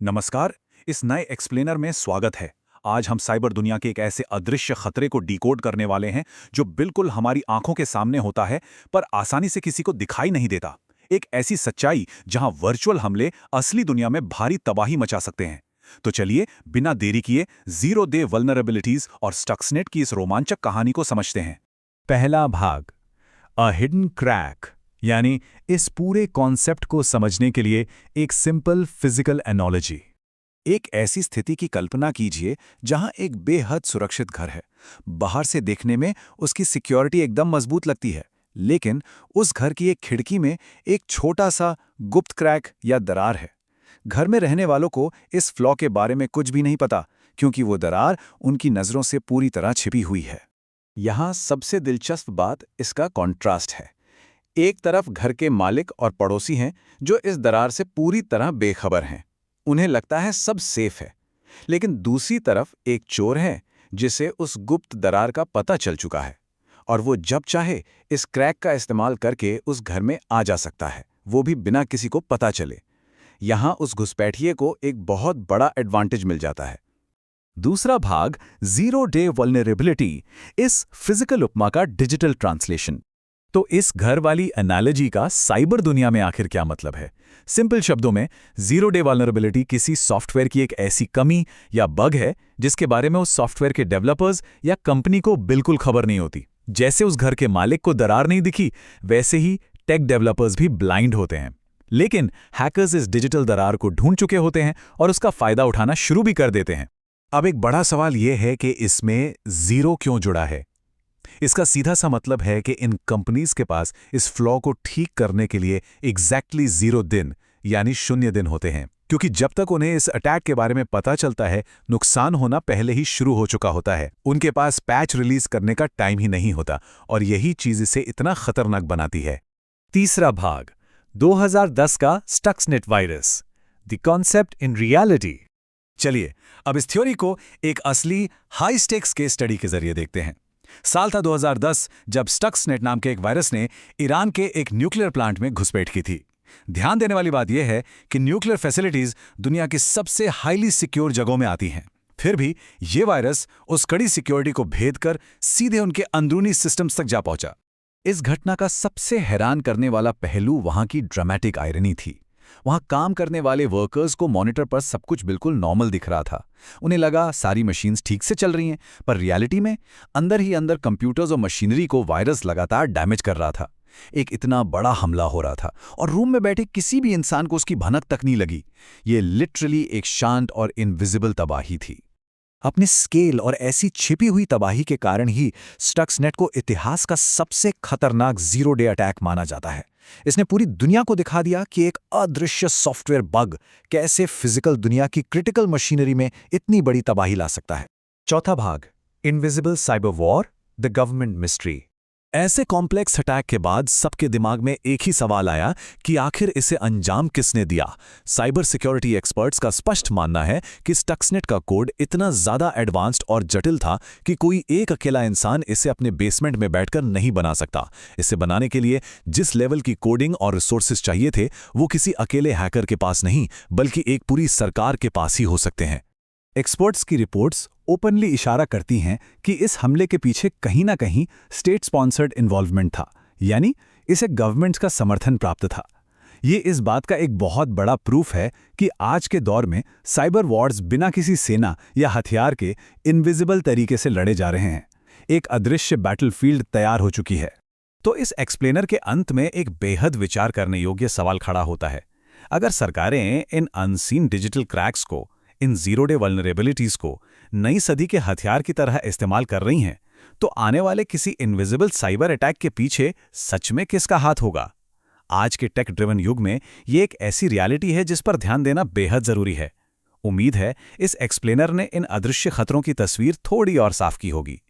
नमस्कार। इस नए एक्सप्लेनर में स्वागत है। आज हम साइबर दुनिया के एक ऐसे अदृश्य खतरे को डिकोड करने वाले हैं जो बिल्कुल हमारी आंखों के सामने होता है पर आसानी से किसी को दिखाई नहीं देता। एक ऐसी सच्चाई जहां वर्चुअल हमले असली दुनिया में भारी तबाही मचा सकते हैं। तो चलिए बिना देरी किए जीरो डे वल्नरेबिलिटीज और स्टक्सनेट की इस रोमांचक कहानी को समझते हैं। पहला भाग, अ हिडन क्रैक। यानी इस पूरे कॉन्सेप्ट को समझने के लिए एक सिंपल फिजिकल एनालॉजी। एक ऐसी स्थिति की कल्पना कीजिए जहां एक बेहद सुरक्षित घर है। बाहर से देखने में उसकी सिक्योरिटी एकदम मजबूत लगती है, लेकिन उस घर की एक खिड़की में एक छोटा सा गुप्त क्रैक या दरार है। घर में रहने वालों को इस फ्लॉ के बारे में कुछ भी नहीं पता, क्योंकि वो दरार उनकी नज़रों से पूरी तरह छिपी हुई है। यहाँ सबसे दिलचस्प बात इसका कॉन्ट्रास्ट है। एक तरफ घर के मालिक और पड़ोसी हैं जो इस दरार से पूरी तरह बेखबर हैं। उन्हें लगता है सब सेफ है, लेकिन दूसरी तरफ एक चोर है जिसे उस गुप्त दरार का पता चल चुका है और वो जब चाहे इस क्रैक का इस्तेमाल करके उस घर में आ जा सकता है, वो भी बिना किसी को पता चले। यहाँ उस घुसपैठिए को एक बहुत बड़ा एडवांटेज मिल जाता है। दूसरा भाग, जीरो डे वल्नरेबिलिटी, इस फिजिकल उपमा का डिजिटल ट्रांसलेशन। तो इस घर वाली एनालॉजी का साइबर दुनिया में आखिर क्या मतलब है? सिंपल शब्दों में, जीरो डे वल्नरेबिलिटी किसी सॉफ्टवेयर की एक ऐसी कमी या बग है जिसके बारे में उस सॉफ्टवेयर के डेवलपर्स या कंपनी को बिल्कुल खबर नहीं होती। जैसे उस घर के मालिक को दरार नहीं दिखी, वैसे ही टेक डेवलपर्स भी ब्लाइंड होते हैं। लेकिन हैकर्स इस डिजिटल दरार को ढूंढ चुके होते हैं और उसका फायदा उठाना शुरू भी कर देते हैं। अब एक बड़ा सवाल यह है कि इसमें जीरो क्यों जुड़ा है? इसका सीधा सा मतलब है कि इन कंपनीज के पास इस फ्लॉ को ठीक करने के लिए एग्जैक्टली 0 दिन यानी 0 दिन होते हैं, क्योंकि जब तक उन्हें इस अटैक के बारे में पता चलता है, नुकसान होना पहले ही शुरू हो चुका होता है। उनके पास पैच रिलीज करने का टाइम ही नहीं होता और यही चीज इसे इतना खतरनाक बनाती है। तीसरा भाग, 2010 का Stuxnet virus, the concept in reality. चलिए अब इस थ्योरी को एक असली हाई स्टेक्स केस स्टडी के जरिए देखते हैं। साल था 2010 जब स्टक्सनेट नाम के एक वायरस ने ईरान के एक न्यूक्लियर प्लांट में घुसपैठ की थी। ध्यान देने वाली बात यह है कि न्यूक्लियर फैसिलिटीज दुनिया की सबसे हाईली सिक्योर जगहों में आती हैं। फिर भी यह वायरस उस कड़ी सिक्योरिटी को भेद कर सीधे उनके अंदरूनी सिस्टम्स तक जा पहुंचा। इस घटना का सबसे हैरान करने वाला पहलू वहां की ड्रामेटिक आयरनी थी। वहां काम करने वाले वर्कर्स को मॉनिटर पर सब कुछ बिल्कुल नॉर्मल दिख रहा था। उन्हें लगा सारी मशीन्स ठीक से चल रही हैं, पर रियलिटी में अंदर ही अंदर कंप्यूटर्स और मशीनरी को वायरस लगातार डैमेज कर रहा था। एक इतना बड़ा हमला हो रहा था और रूम में बैठे किसी भी इंसान को उसकी भनक तक नहीं लगी। ये लिटरली एक शांत और इनविजिबल तबाही थी। अपने स्केल और ऐसी छिपी हुई तबाही के कारण ही स्टक्सनेट को इतिहास का सबसे खतरनाक जीरो डे अटैक माना जाता है। इसने पूरी दुनिया को दिखा दिया कि एक अदृश्य सॉफ्टवेयर बग कैसे फिजिकल दुनिया की क्रिटिकल मशीनरी में इतनी बड़ी तबाही ला सकता है। चौथा भाग, invisible cyber war, the government mystery. ऐसे कॉम्प्लेक्स अटैक के बाद सबके दिमाग में एक ही सवाल आया कि आखिर इसे अंजाम किसने दिया। साइबर सिक्योरिटी एक्सपर्ट्स का स्पष्ट मानना है कि स्टक्सनेट का कोड इतना ज्यादा एडवांस्ड और जटिल था कि कोई एक अकेला इंसान इसे अपने बेसमेंट में बैठकर नहीं बना सकता। इसे बनाने के लिए जिस लेवल की कोडिंग और रिसोर्सेज चाहिए थे, वो किसी अकेले हैकर के पास नहीं, बल्कि एक पूरी सरकार के पास ही हो सकते हैं। एक्सपर्ट्स की रिपोर्ट्स ओपनली इशारा करती हैं कि इस हमले के पीछे कहीं ना कहीं स्टेट स्पॉन्सर्ड इन्वॉल्वमेंट था, यानी इसे गवर्नमेंट का समर्थन प्राप्त था। ये इस बात का एक बहुत बड़ा प्रूफ है कि आज के दौर में साइबर वॉर्स बिना किसी सेना या हथियार के इनविजिबल तरीके से लड़े जा रहे हैं। एक अदृश्य बैटलफील्ड तैयार हो चुकी है। तो इस एक्सप्लेनर के अंत में एक बेहद विचार करने योग्य सवाल खड़ा होता है। अगर सरकारें इन अनसीन डिजिटल क्रैक्स को, इन जीरो डे वल्नरेबिलिटीज को नई सदी के हथियार की तरह इस्तेमाल कर रही हैं, तो आने वाले किसी इनविजिबल साइबर अटैक के पीछे सच में किसका हाथ होगा? आज के टेक ड्रिवन युग में ये एक ऐसी रियलिटी है जिस पर ध्यान देना बेहद जरूरी है। उम्मीद है इस एक्सप्लेनर ने इन अदृश्य खतरों की तस्वीर थोड़ी और साफ की होगी।